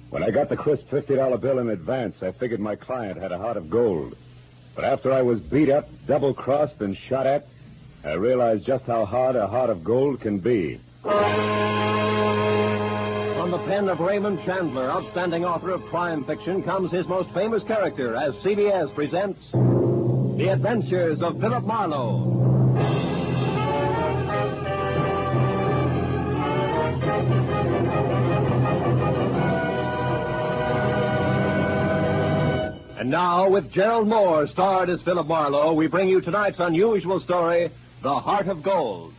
When I got the crisp $50 bill in advance, I figured my client had a heart of gold. But after I was beat up, double-crossed, and shot at, I realized just how hard a heart of gold can be. From the pen of Raymond Chandler, outstanding author of crime fiction, comes his most famous character as CBS presents The Adventures of Philip Marlowe. And now, with Gerald Moore, starred as Philip Marlowe, we bring you tonight's unusual story, The Heart of Gold.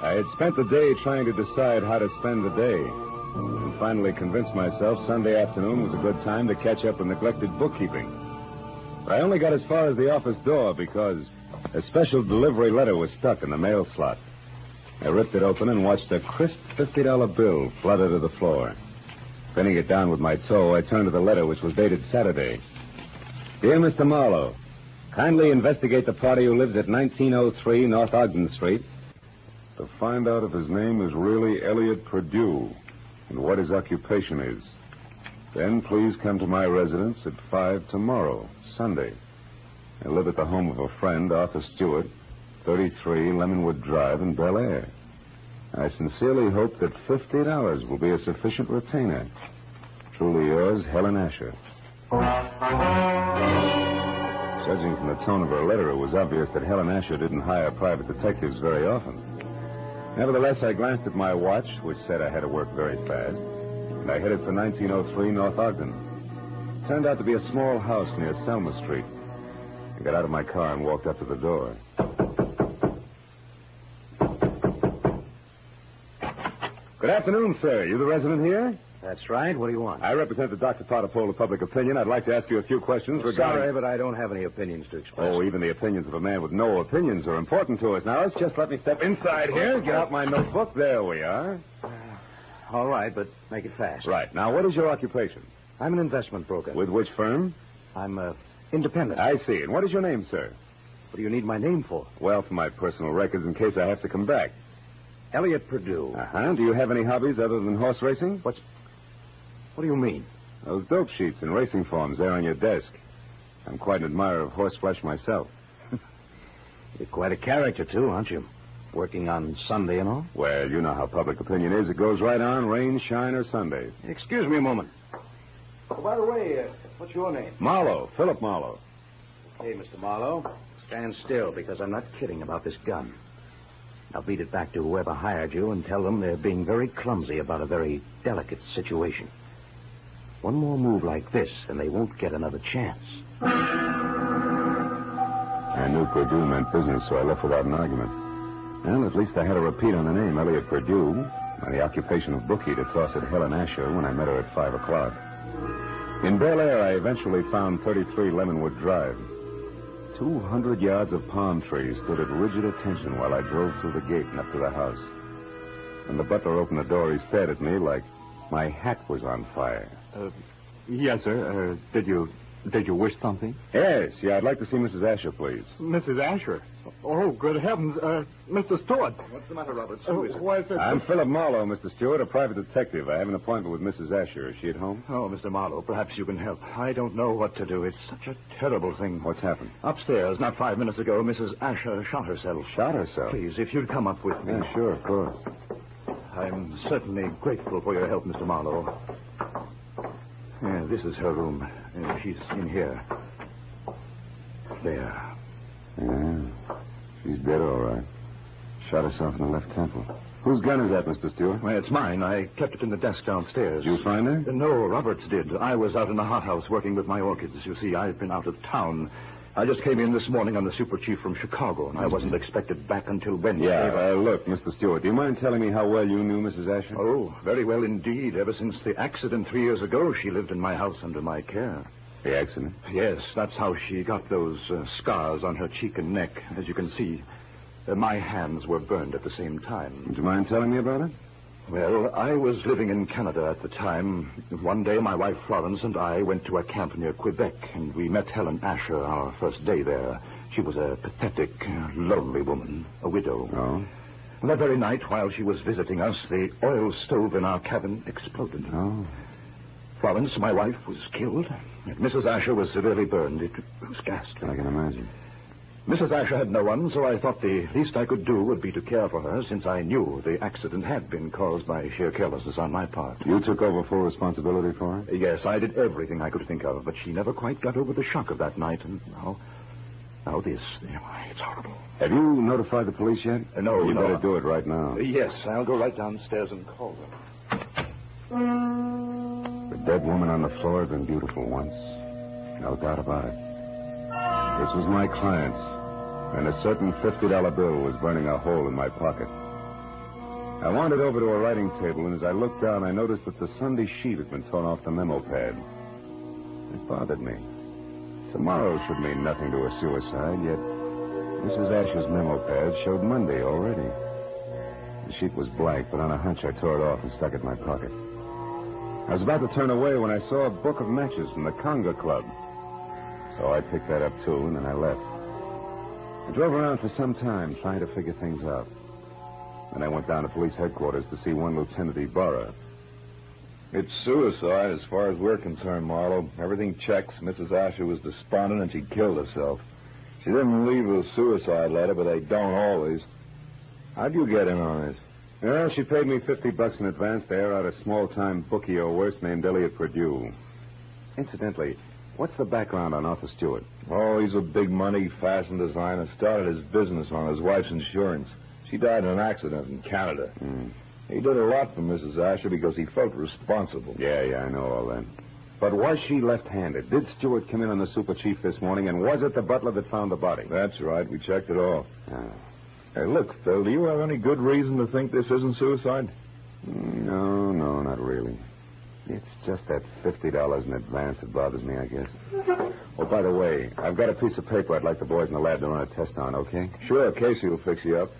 I had spent the day trying to decide how to spend the day, and finally convinced myself Sunday afternoon was a good time to catch up with neglected bookkeeping. But I only got as far as the office door because a special delivery letter was stuck in the mail slot. I ripped it open and watched a crisp $50 bill flutter to the floor. Pinning it down with my toe, I turned to the letter, which was dated Saturday. Dear Mr. Marlowe, kindly investigate the party who lives at 1903 North Ogden Street to find out if his name is really Elliot Perdue and what his occupation is. Then please come to my residence at 5 tomorrow, Sunday. I live at the home of a friend, Arthur Stewart, 33 Lemonwood Drive in Bel Air. I sincerely hope that $50 will be a sufficient retainer. Truly yours, Helen Asher. Judging from the tone of her letter, it was obvious that Helen Asher didn't hire private detectives very often. Nevertheless, I glanced at my watch, which said I had to work very fast, and I headed for 1903 North Ogden. It turned out to be a small house near Selma Street. I got out of my car and walked up to the door. Good afternoon, sir. You the resident here? That's right. What do you want? I represent the Dr. Potter poll of public opinion. I'd like to ask you a few questions regarding... Sorry, but I don't have any opinions to express. Oh, even the opinions of a man with no opinions are important to us. Now, let's just let me step inside here, get out my notebook. There we are. All right, but make it fast. Right. Now, what is your occupation? I'm an investment broker. With which firm? I'm independent. I see. And what is your name, sir? What do you need my name for? Well, for my personal records in case I have to come back. Elliot Perdue. Uh-huh. Do you have any hobbies other than horse racing? What do you mean? Those dope sheets and racing forms there on your desk. I'm quite an admirer of horseflesh myself. You're quite a character, too, aren't you? Working on Sunday and all? Well, you know how public opinion is. It goes right on, rain, shine, or Sunday. Excuse me a moment. Oh, by the way, what's your name? Marlowe. Philip Marlowe. Okay, Mr. Marlowe. Stand still, because I'm not kidding about this gun. I'll beat it back to whoever hired you and tell them they're being very clumsy about a very delicate situation. One more move like this, and they won't get another chance. I knew Perdue meant business, so I left without an argument. Well, at least I had a repeat on the name, Elliot Perdue, and the occupation of bookie to toss at Helen Asher when I met her at 5 o'clock. In Bel Air, I eventually found 33 Lemonwood Drive. 200 yards of palm trees stood at rigid attention while I drove through the gate and up to the house. When the butler opened the door, he stared at me like my hat was on fire. Yes, sir. Did you wish something? Yes, I'd like to see Mrs. Asher, please. Mrs. Asher? Oh, good heavens. Mr. Stewart. What's the matter, Roberts? Why is it? I'm Philip Marlowe, Mr. Stewart, a private detective. I have an appointment with Mrs. Asher. Is she at home? Oh, Mr. Marlowe, perhaps you can help. I don't know what to do. It's such a terrible thing. What's happened? Upstairs, not 5 minutes ago, Mrs. Asher shot herself. Shot herself? Please, if you'd come up with me. Yeah, sure, of course. I'm certainly grateful for your help, Mr. Marlowe. Yeah, this is her room. She's in here. There. Yeah, she's dead, all right. Shot herself in the left temple. Whose gun is that, Mr. Stewart? Well, it's mine. I kept it in the desk downstairs. Did you find her? No, Roberts did. I was out in the hothouse working with my orchids. You see, I've been out of town. I just came in this morning on the super chief from Chicago, and I wasn't expected back until Wednesday. Yeah, look, Mr. Stewart, do you mind telling me how well you knew Mrs. Asher? Oh, very well indeed. Ever since the accident 3 years ago, she lived in my house under my care. The accident? Yes, that's how she got those scars on her cheek and neck. As you can see, my hands were burned at the same time. Would you mind telling me about it? Well, I was living in Canada at the time. One day, my wife Florence and I went to a camp near Quebec, and we met Helen Asher our first day there. She was a pathetic, lonely woman, a widow. Oh? And that very night, while she was visiting us, the oil stove in our cabin exploded. Oh? Florence, my wife, was killed, and Mrs. Asher was severely burned. It was ghastly. I can imagine. Mrs. Asher had no one, so I thought the least I could do would be to care for her, since I knew the accident had been caused by sheer carelessness on my part. You took over full responsibility for her? Yes, I did everything I could think of, but she never quite got over the shock of that night, and now this. It's horrible. Have you notified the police yet? No, You no. better do it right now. Yes, I'll go right downstairs and call them. The dead woman on the floor had been beautiful once. No doubt about it. This was my client, and a certain $50 bill was burning a hole in my pocket. I wandered over to a writing table, and as I looked down, I noticed that the Sunday sheet had been torn off the memo pad. It bothered me. Tomorrow should mean nothing to a suicide, yet Mrs. Asher's memo pad showed Monday already. The sheet was blank, but on a hunch I tore it off and stuck it in my pocket. I was about to turn away when I saw a book of matches from the Conga Club. So I picked that up, too, and then I left. I drove around for some time trying to figure things out. Then I went down to police headquarters to see one Lieutenant Ibarra. It's suicide as far as we're concerned, Marlowe. Everything checks. Mrs. Asher was despondent and she killed herself. She didn't leave a suicide letter, but they don't always. How'd you get in on this? Well, she paid me $50 in advance to air out a small-time bookie or worse named Elliot Purdue. Incidentally, what's the background on Arthur Stewart? Oh, he's a big-money fashion designer. Started his business on his wife's insurance. She died in an accident in Canada. He did a lot for Mrs. Asher because he felt responsible. Yeah, I know all that. But was she left-handed? Did Stewart come in on the super chief this morning, and was it the butler that found the body? That's right. We checked it all. Hey, look, Phil, do you have any good reason to think this isn't suicide? No, not really. It's just that $50 in advance that bothers me, I guess. Oh, by the way, I've got a piece of paper I'd like the boys in the lab to run a test on, okay? Sure, Casey will fix you up.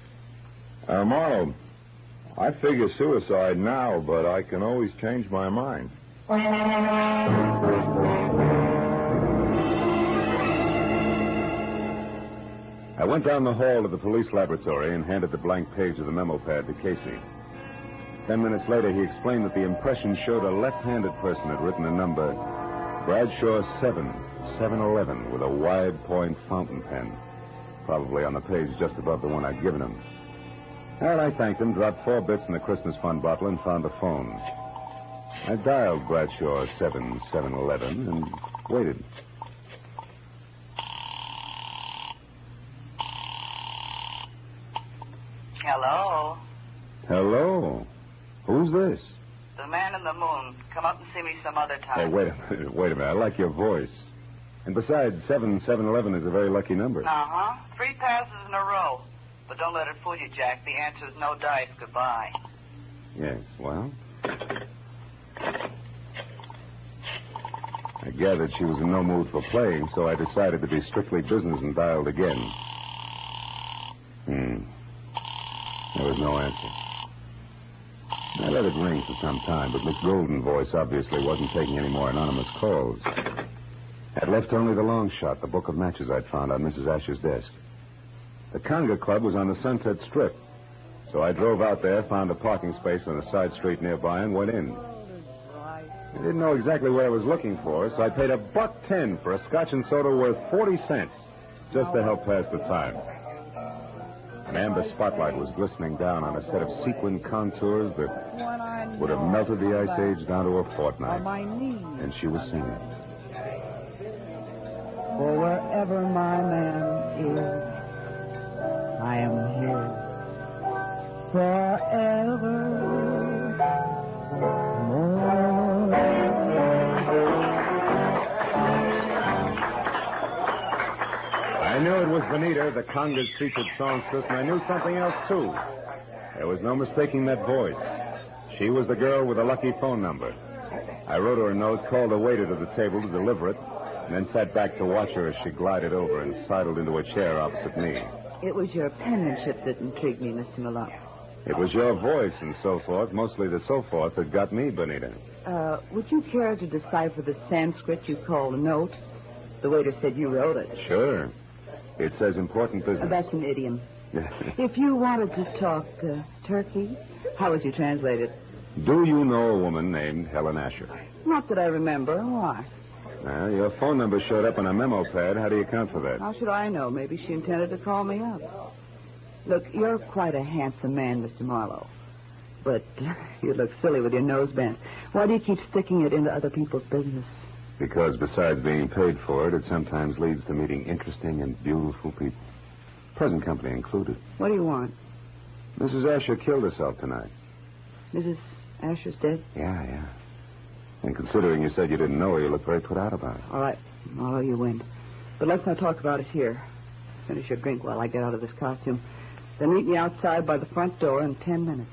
Marlowe, I figure suicide now, but I can always change my mind. I went down the hall to the police laboratory and handed the blank page of the memo pad to Casey. 10 minutes later, he explained that the impression showed a left-handed person had written a number, Bradshaw 711, with a wide point fountain pen, probably on the page just above the one I'd given him. Well, I thanked him, dropped 4 bits in the Christmas fund bottle, and found the phone. I dialed Bradshaw 711 and waited. Hello? Hello? Who's this? The man in the moon. Come up and see me some other time. Hey, wait a minute. I like your voice. And besides, 711 is a very lucky number. Uh-huh. 3 passes in a row. But don't let it fool you, Jack. The answer is no dice. Goodbye. Yes, well? I gathered she was in no mood for playing, so I decided to be strictly business and dialed again. There was no answer. I let it ring for some time, but Miss Golden's voice obviously wasn't taking any more anonymous calls. I'd left only the long shot, the book of matches I'd found on Mrs. Asher's desk. The Conga Club was on the Sunset Strip, so I drove out there, found a parking space on a side street nearby, and went in. I didn't know exactly what I was looking for, so I paid $1.10 for a scotch and soda worth 40 cents, just to help pass the time. An amber spotlight was glistening down on a set of sequin contours that would have melted the Ice Age down to a fortnight. And she was singing. For wherever my man is, I am here forever. I knew it was Benita, the Conga's featured songstress, and I knew something else, too. There was no mistaking that voice. She was the girl with the lucky phone number. I wrote her a note, called a waiter to the table to deliver it, and then sat back to watch her as she glided over and sidled into a chair opposite me. It was your penmanship that intrigued me, Mr. Malone. It was your voice and so forth, mostly the so forth, that got me, Benita. Would you care to decipher the Sanskrit you call a note? The waiter said you wrote it. Sure. It says important business. That's an idiom. If you wanted to talk turkey, how would you translate it? Do you know a woman named Helen Asher? Not that I remember. Why? Well, your phone number showed up on a memo pad. How do you account for that? How should I know? Maybe she intended to call me up. Look, you're quite a handsome man, Mr. Marlowe. But you look silly with your nose bent. Why do you keep sticking it into other people's business? Because besides being paid for it, it sometimes leads to meeting interesting and beautiful people. Present company included. What do you want? Mrs. Asher killed herself tonight. Mrs. Asher's dead? Yeah. And considering you said you didn't know her, you look very put out about it. All right, Marlowe, you win. But let's not talk about it here. Finish your drink while I get out of this costume. Then meet me outside by the front door in 10 minutes.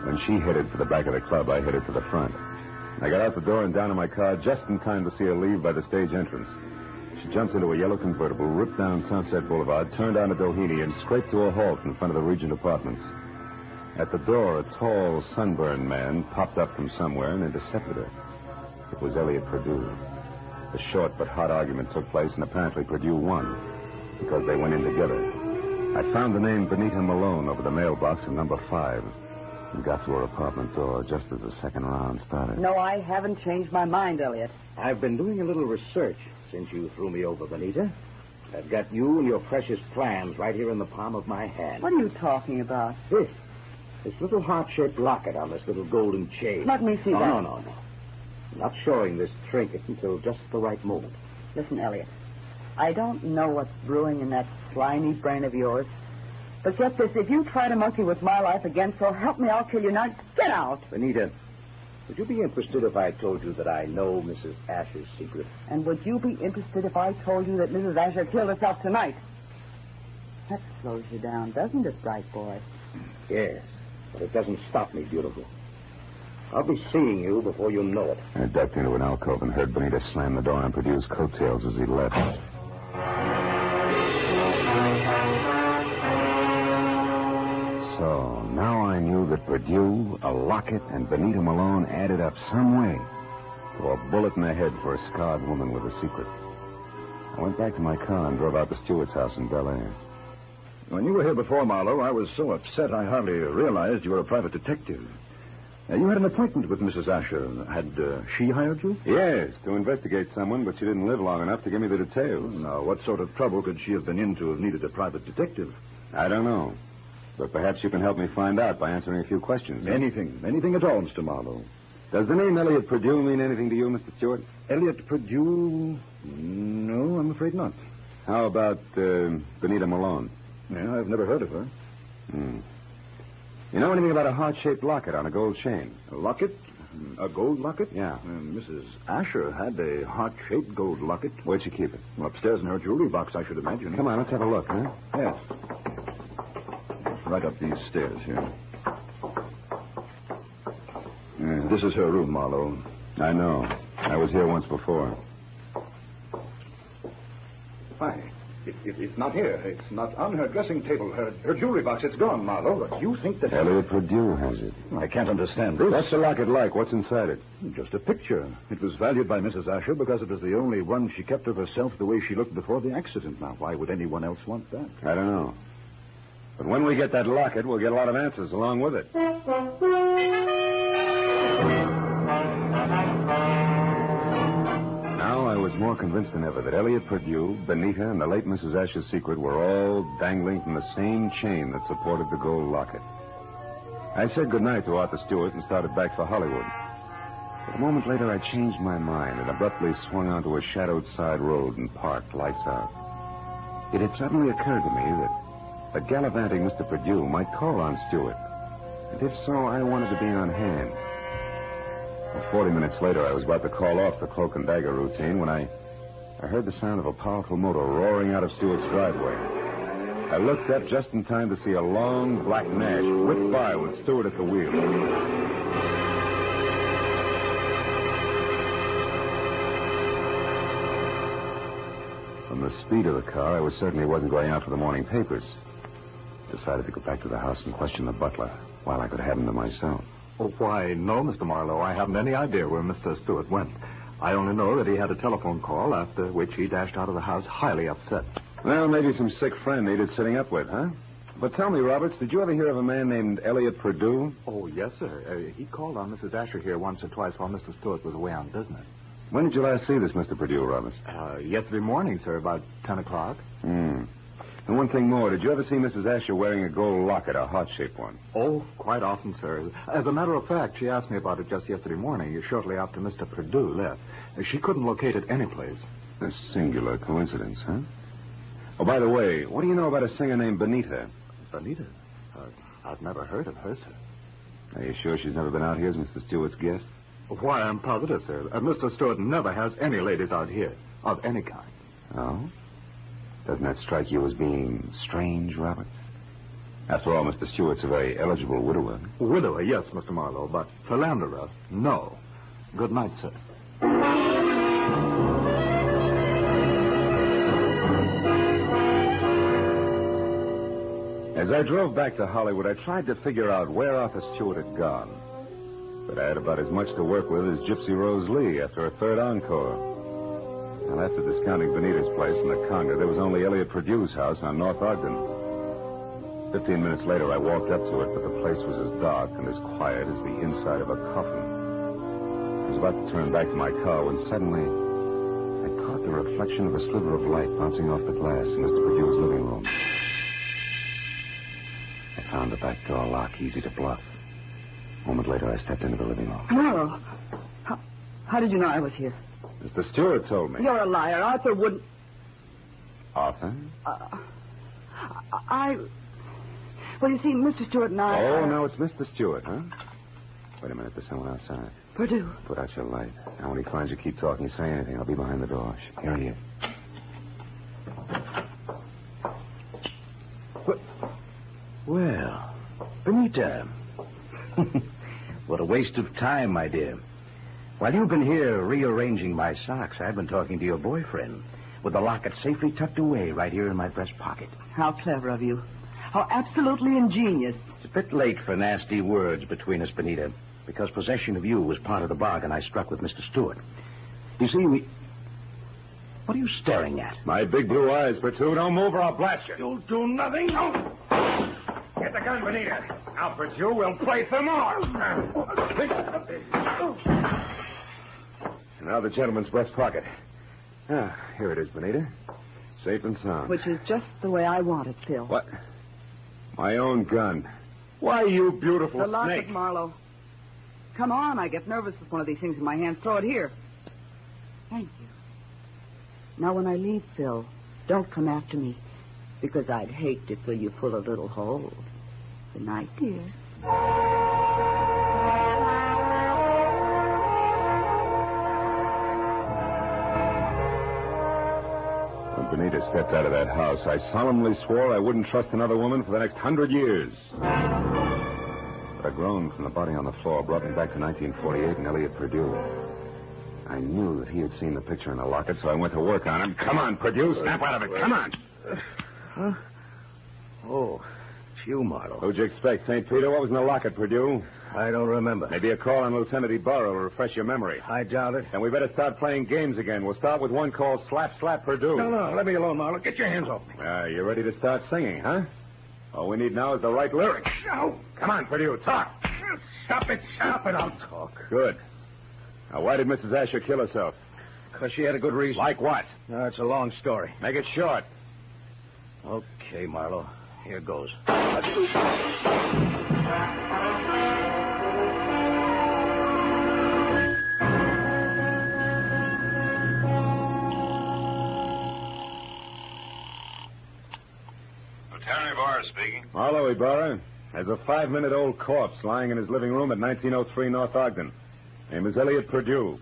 When she headed for the back of the club, I headed for the front. I got out the door and down in my car just in time to see her leave by the stage entrance. She jumped into a yellow convertible, ripped down Sunset Boulevard, turned onto Doheny, and scraped to a halt in front of the Regent Apartments. At the door, a tall, sunburned man popped up from somewhere and intercepted her. It was Elliot Perdue. A short but hot argument took place, and apparently Perdue won, because they went in together. I found the name Benita Malone over the mailbox in number 5 and got to her apartment door just as the second round started. No, I haven't changed my mind, Elliot. I've been doing a little research since you threw me over, Benita. I've got you and your precious plans right here in the palm of my hand. What are you talking about? This little heart-shaped locket on this little golden chain. Let me see that. No. I'm not showing this trinket until just the right moment. Listen, Elliot, I don't know what's brewing in that slimy brain of yours. But get this, if you try to monkey with my life again, so help me, I'll kill you. Now, get out. Benita, would you be interested if I told you that I know Mrs. Asher's secret? And would you be interested if I told you that Mrs. Asher killed herself tonight? That slows you down, doesn't it, bright boy? Yes, but it doesn't stop me, beautiful. I'll be seeing you before you know it. I ducked into an alcove and heard Benita slam the door on Perdue's coattails as he left. So, now I knew that Perdue, a locket, and Benita Malone added up some way to a bullet in the head for a scarred woman with a secret. I went back to my car and drove out to Stewart's house in Bel Air. When you were here before, Marlowe, I was so upset I hardly realized you were a private detective. You had an appointment with Mrs. Asher. Had she hired you? Yes, to investigate someone, but she didn't live long enough to give me the details. Now, what sort of trouble could she have been in to have needed a private detective? I don't know. But perhaps you can help me find out by answering a few questions. Anything at all, Mr. Marlowe. Does the name Elliot Perdue mean anything to you, Mr. Stewart? Elliot Perdue? No, I'm afraid not. How about Benita Malone? Yeah, I've never heard of her. You know anything about a heart-shaped locket on a gold chain? A locket? A gold locket? Yeah. Mrs. Asher had a heart-shaped gold locket. Where'd she keep it? Well, upstairs in her jewelry box, I should imagine. Come on, let's have a look, huh? Yes. Right up these stairs here. This is her room, Marlowe. I know. I was here once before. Why? It's not here. It's not on her dressing table. Her jewelry box, it's gone, Marlowe. But you think that... Elliot Perdue has it. I can't understand this. What's the locket like? What's inside it? Just a picture. It was valued by Mrs. Asher because it was the only one she kept of herself the way she looked before the accident. Now, why would anyone else want that? I don't know. But when we get that locket, we'll get a lot of answers along with it. Now I was more convinced than ever that Elliot Perdue, Benita, and the late Mrs. Asher's secret were all dangling from the same chain that supported the gold locket. I said goodnight to Arthur Stewart and started back for Hollywood. But a moment later, I changed my mind and abruptly swung onto a shadowed side road and parked, lights out. It had suddenly occurred to me that a gallivanting Mr. Perdue might call on Stewart. And if so, I wanted to be on hand. Well, 40 minutes later, I was about to call off the cloak and dagger routine when I heard the sound of a powerful motor roaring out of Stewart's driveway. I looked up just in time to see a long black Nash whip by with Stewart at the wheel. From the speed of the car, I was certain he wasn't going out for the morning papers. Decided to go back to the house and question the butler while I could have him to myself. Oh, why, no, Mr. Marlowe. I haven't any idea where Mr. Stewart went. I only know that he had a telephone call, after which he dashed out of the house highly upset. Well, maybe some sick friend needed sitting up with, huh? But tell me, Roberts, did you ever hear of a man named Elliot Perdue? Oh, yes, sir. He called on Mrs. Asher here once or twice while Mr. Stewart was away on business. When did you last see this Mr. Perdue, Roberts? Yesterday morning, sir, about 10 o'clock. And one thing more, did you ever see Mrs. Asher wearing a gold locket, a heart-shaped one? Oh, quite often, sir. As a matter of fact, she asked me about it just yesterday morning, shortly after Mr. Perdue left. She couldn't locate it anyplace. A singular coincidence, huh? Oh, by the way, what do you know about a singer named Benita? Benita? I've never heard of her, sir. Are you sure she's never been out here as Mr. Stewart's guest? Why, I'm positive, sir. Mr. Stewart never has any ladies out here, of any kind. Oh? Doesn't that strike you as being strange, Roberts? After all, Mr. Stewart's a very eligible widower. Widower, yes, Mr. Marlowe, but philanderer, no. Good night, sir. As I drove back to Hollywood, I tried to figure out where Arthur Stewart had gone. But I had about as much to work with as Gypsy Rose Lee after a third encore. Well, after discounting Benita's place in the Conga, there was only Elliot Perdue's house on North Ogden. 15 minutes later, I walked up to it, but the place was as dark and as quiet as the inside of a coffin. I was about to turn back to my car when suddenly I caught the reflection of a sliver of light bouncing off the glass in Mr. Perdue's living room. I found the back door lock easy to bluff. A moment later, I stepped into the living room. Marlowe, how did you know I was here? Mr. Stewart told me. You're a liar. Arthur wouldn't... Arthur? Well, you see, Mr. Stewart and I... Oh, no, it's Mr. Stewart, huh? Wait a minute, there's someone outside. Perdue. Put out your light. Now, when he finds you, keep talking. Say anything. I'll be behind the door. Here he is. Well, Benita. What a waste of time, my dear. While you've been here rearranging my socks, I've been talking to your boyfriend with the locket safely tucked away right here in my breast pocket. How clever of you. How absolutely ingenious. It's a bit late for nasty words between us, Benita, because possession of you was part of the bargain I struck with Mr. Stewart. You see, What are you staring at? My big blue eyes, Perdue. Don't move or I'll blast you. You'll do nothing. No. Get the gun, Benita. Now, Perdue, we'll play some more. Now the gentleman's breast pocket. Ah, here it is, Benita. Safe and sound. Which is just the way I want it, Phil. What? My own gun. Why, you beautiful The locket, snake. Marlowe. Come on, I get nervous with one of these things in my hands. Throw it here. Thank you. Now, when I leave, Phil, don't come after me, because I'd hate to fill you full of little holes. Good night, dear. When Benita stepped out of that house, I solemnly swore I wouldn't trust another woman for the next 100 years. But a groan from the body on the floor brought me back to 1948 and Elliot Perdue. I knew that he had seen the picture in the locket, so I went to work on him. Come on, Perdue, snap out of it. Come on. Huh? Oh, it's you, Marlowe. Who'd you expect, St. Peter? What was in the locket, Perdue? I don't remember. Maybe a call on Lieutenant Ibarra will refresh your memory. I doubt it. Then we better start playing games again. We'll start with one called Slap, Slap, Perdue. No, let me alone, Marlowe. Get your hands off me. You ready to start singing, huh? All we need now is the right lyrics. No. Come on, Perdue, talk. Stop it. I'll talk. Good. Now, why did Mrs. Asher kill herself? Because she had a good reason. Like what? No, it's a long story. Make it short. Okay, Marlowe. Here goes. Lieutenant Ibarra speaking. Marlowe, Ibarra. There's a 5-minute-old corpse lying in his living room at 1903 North Ogden. Name is Elliot Perdue.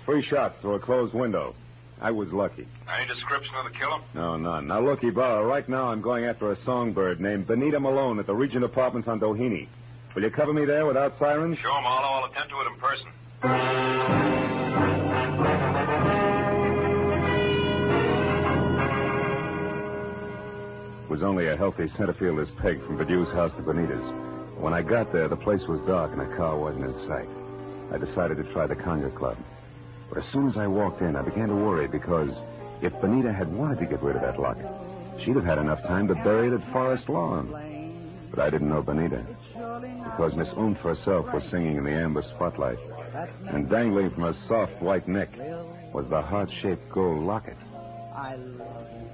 3 shots through a closed window. I was lucky. Any description of the killer? No, none. Now, look, Ibarra, right now I'm going after a songbird named Benita Malone at the Regent Apartments on Doheny. Will you cover me there without sirens? Sure, Marlowe. I'll attend to it in person. It was only a healthy centerfield's peg from Perdue's house to Benita's. When I got there, the place was dark and a car wasn't in sight. I decided to try the Conga Club. But as soon as I walked in, I began to worry because if Benita had wanted to get rid of that locket, she'd have had enough time to bury it at Forest Lawn. But I didn't know Benita, because Miss Oomph herself was singing in the amber spotlight, and dangling from her soft white neck was the heart-shaped gold locket. I love you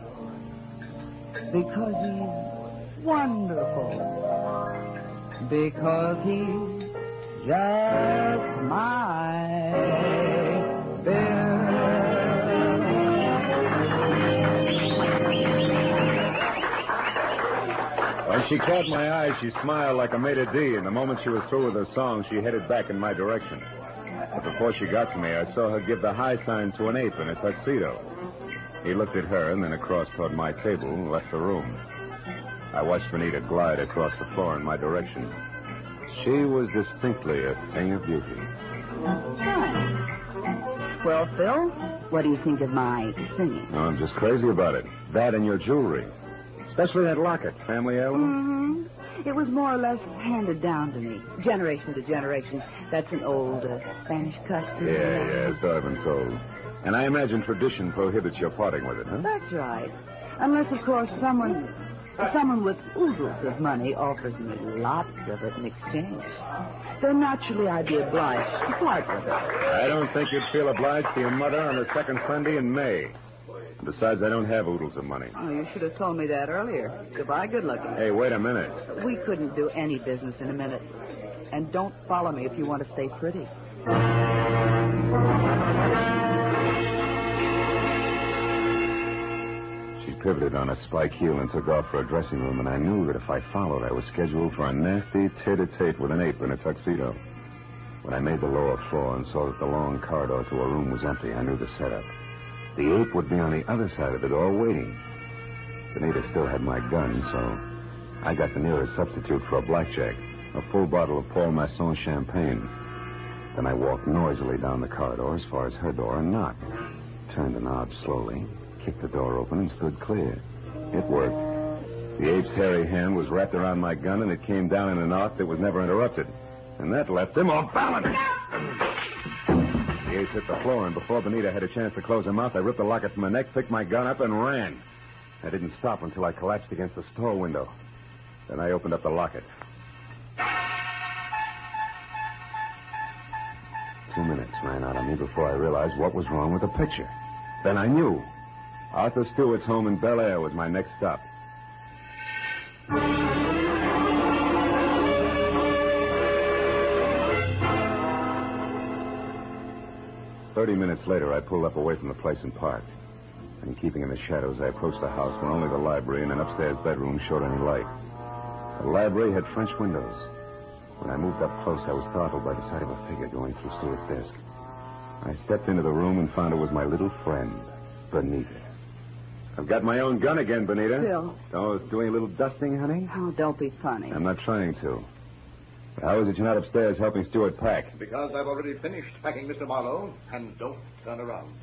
because he's wonderful, because he's just my Bill. When she caught my eye, she smiled like a maitre d', and the moment she was through with her song, she headed back in my direction. But before she got to me, I saw her give the high sign to an ape in a tuxedo. He looked at her and then across toward my table and left the room. I watched Benita glide across the floor in my direction. She was distinctly a thing of beauty. Well, Phil, what do you think of my singing? Oh, I'm just crazy about it. That and your jewelry. Especially that locket, family heirloom. Mm-hmm. It was more or less handed down to me, generation to generation. That's an old Spanish custom. Yeah, so I've been told. And I imagine tradition prohibits your parting with it, huh? That's right. Unless, of course, someone with oodles of money offers me lots of it in exchange. Then naturally I'd be obliged to part with it. I don't think you'd feel obliged to your mother on the second Sunday in May. Besides, I don't have oodles of money. Oh, you should have told me that earlier. Goodbye, good looking. Hey, wait a minute. We couldn't do any business in a minute. And don't follow me if you want to stay pretty. She pivoted on a spike heel and took off for a dressing room, and I knew that if I followed, I was scheduled for a nasty tete-a-tete with an ape in a tuxedo. When I made the lower floor and saw that the long corridor to her room was empty, I knew the setup. The ape would be on the other side of the door waiting. Benita still had my gun, so I got the nearest substitute for a blackjack, a full bottle of Paul Masson champagne. Then I walked noisily down the corridor as far as her door and knocked. Turned the knob slowly, kicked the door open, and stood clear. It worked. The ape's hairy hand was wrapped around my gun, and it came down in an arc that was never interrupted. And that left him off balance. The ape hit the floor, and before Benita had a chance to close her mouth, I ripped the locket from her neck, picked my gun up, and ran. I didn't stop until I collapsed against the store window. Then I opened up the locket. 2 minutes ran out on me before I realized what was wrong with the picture. Then I knew. Arthur Stewart's home in Bel Air was my next stop. 30 minutes later, I pulled up away from the place and parked. And keeping in the shadows, I approached the house where only the library and an upstairs bedroom showed any light. The library had French windows. When I moved up close, I was startled by the sight of a figure going through Stewart's desk. I stepped into the room and found it was my little friend, Benita. I've got my own gun again, Benita. Phil. Oh, doing a little dusting, honey? Oh, don't be funny. I'm not trying to. How is it you're not upstairs helping Stewart pack? Because I've already finished packing, Mr. Marlowe, and don't turn around.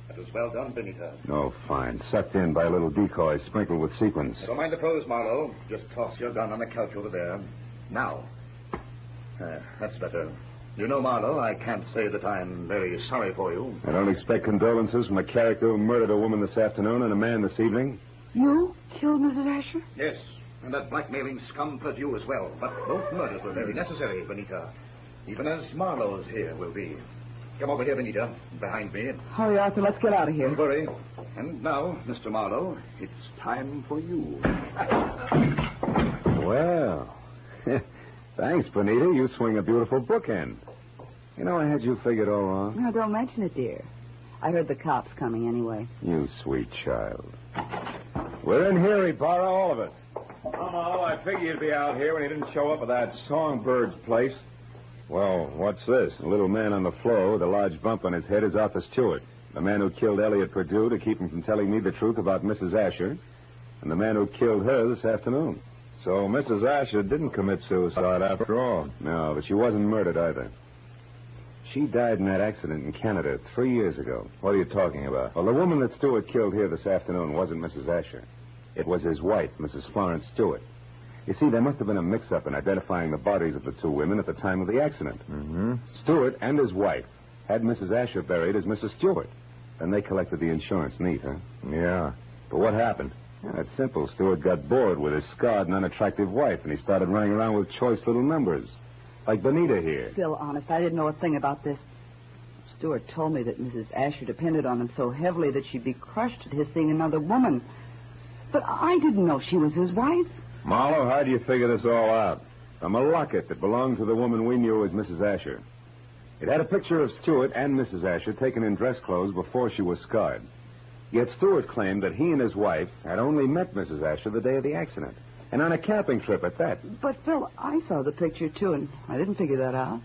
That was well done, Benita. Oh, fine. Sucked in by a little decoy sprinkled with sequins. Don't mind the pose, Marlowe. Just toss your gun on the couch over there. Now. That's better. You know, Marlowe, I can't say that I'm very sorry for you. I don't expect condolences from a character who murdered a woman this afternoon and a man this evening. You killed Mrs. Asher? Yes, and that blackmailing scum Purdue as well. But both murders were very necessary, Benita. Even as Marlowe's here will be. Come over here, Benita, behind me. Hurry, Arthur, let's get out of here. Don't worry. And now, Mr. Marlowe, it's time for you. Well, thanks, Benita. You swing a beautiful bookend. You know, I had you figured all wrong. No, don't mention it, dear. I heard the cops coming anyway. You sweet child. We're in here, Ibarra, all of us. Oh, Marlowe, I figured you'd be out here when you didn't show up at that Songbird's place. Well, what's this? A little man on the floor with a large bump on his head is Arthur Stewart, the man who killed Elliot Purdue to keep him from telling me the truth about Mrs. Asher, and the man who killed her this afternoon. So Mrs. Asher didn't commit suicide after all. No, but she wasn't murdered either. She died in that accident in Canada 3 years ago. What are you talking about? Well, the woman that Stewart killed here this afternoon wasn't Mrs. Asher. It was his wife, Mrs. Florence Stewart. You see, there must have been a mix-up in identifying the bodies of the two women at the time of the accident. Mm-hmm. Stewart and his wife had Mrs. Asher buried as Mrs. Stewart. Then they collected the insurance neat, huh? Yeah. But what happened? Yeah, it's simple. Stewart got bored with his scarred and unattractive wife, and he started running around with choice little numbers. Like Benita here. Phil, honest, I didn't know a thing about this. Stewart told me that Mrs. Asher depended on him so heavily that she'd be crushed at his seeing another woman. But I didn't know she was his wife. Marlowe, how do you figure this all out? From a locket that belonged to the woman we knew as Mrs. Asher. It had a picture of Stewart and Mrs. Asher taken in dress clothes before she was scarred. Yet Stewart claimed that he and his wife had only met Mrs. Asher the day of the accident. And on a camping trip at that. But, Phil, I saw the picture, too, and I didn't figure that out.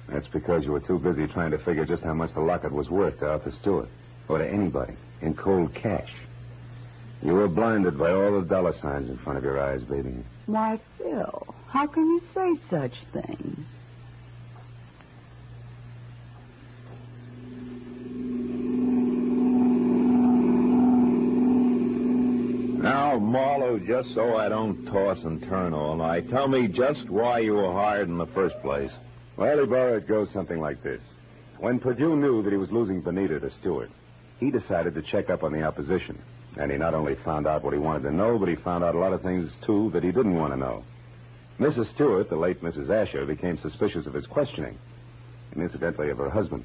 That's because you were too busy trying to figure just how much the locket was worth to Arthur Stewart. Or to anybody. In cold cash. You were blinded by all the dollar signs in front of your eyes, baby. Why, Phil, how can you say such things? Now, Marlowe, just so I don't toss and turn all night, tell me just why you were hired in the first place. Well, Ibarra, it goes something like this. When Purdue knew that he was losing Benita to Stewart, he decided to check up on the opposition. And he not only found out what he wanted to know, but he found out a lot of things, too, that he didn't want to know. Mrs. Stewart, the late Mrs. Asher, became suspicious of his questioning, and incidentally of her husband.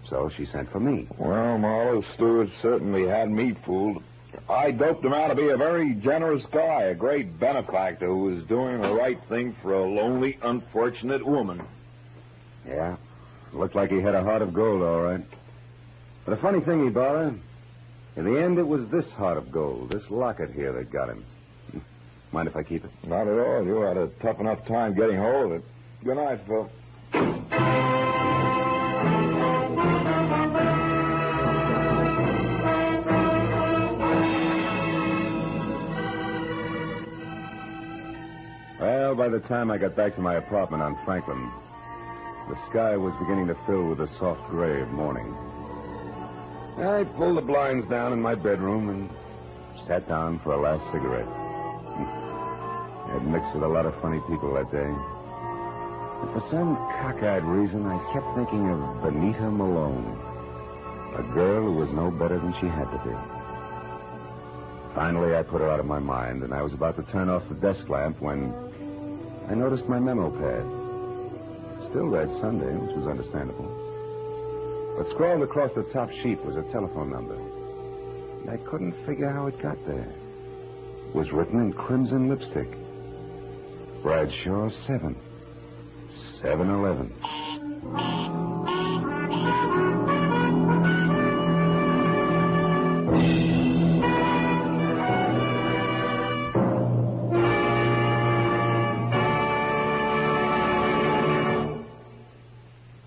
So she sent for me. Well, Marlowe, Stewart certainly had me fooled. I doped him out to be a very generous guy, a great benefactor who was doing the right thing for a lonely, unfortunate woman. Yeah, looked like he had a heart of gold, all right. But a funny thing, Ibarra, in the end, it was this heart of gold, this locket here, that got him. Mind if I keep it? Not at all. You had a tough enough time getting hold of it. Good night, Phil. Well, by the time I got back to my apartment on Franklin, the sky was beginning to fill with the soft gray of morning. I pulled the blinds down in my bedroom and sat down for a last cigarette. I had mixed with a lot of funny people that day. But for some cockeyed reason, I kept thinking of Benita Malone, a girl who was no better than she had to be. Finally, I put her out of my mind, and I was about to turn off the desk lamp when I noticed my memo pad. Still read Sunday, which was understandable. But scrawled across the top sheet was a telephone number. And I couldn't figure how it got there. It was written in crimson lipstick. Bradshaw 7. 7-Eleven.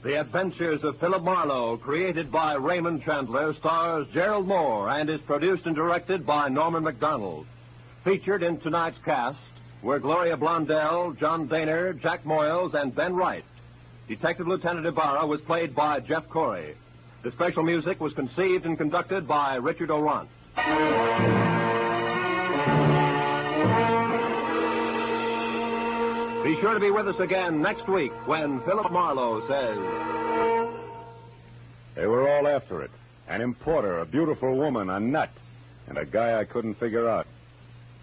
The Adventures of Philip Marlowe, created by Raymond Chandler, stars Gerald Moore and is produced and directed by Norman MacDonald. Featured in tonight's cast were Gloria Blondell, John Daner, Jack Moyles, and Ben Wright. Detective Lieutenant Ibarra was played by Jeff Corey. The special music was conceived and conducted by Richard Orant. Be sure to be with us again next week when Philip Marlowe says... They were all after it. An importer, a beautiful woman, a nut, and a guy I couldn't figure out.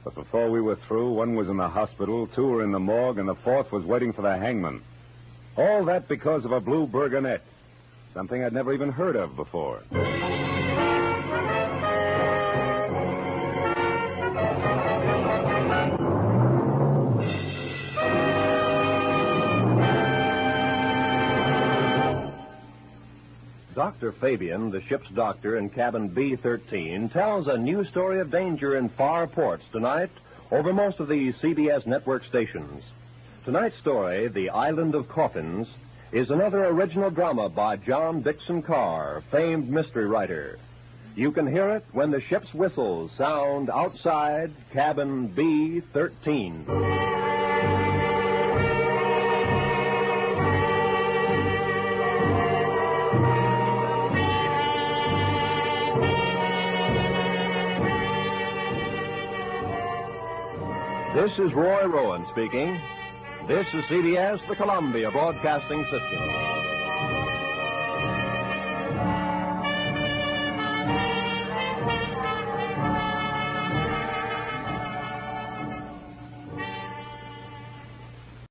But before we were through, one was in the hospital, two were in the morgue, and the fourth was waiting for the hangman. All that because of a blue burgonet. Something I'd never even heard of before. Dr. Fabian, the ship's doctor in cabin B-13, tells a new story of danger in far ports tonight over most of the CBS network stations. Tonight's story, The Island of Coffins, is another original drama by John Dixon Carr, famed mystery writer. You can hear it when the ship's whistles sound outside cabin B-13. This is Roy Rowan speaking. This is CBS, the Columbia Broadcasting System.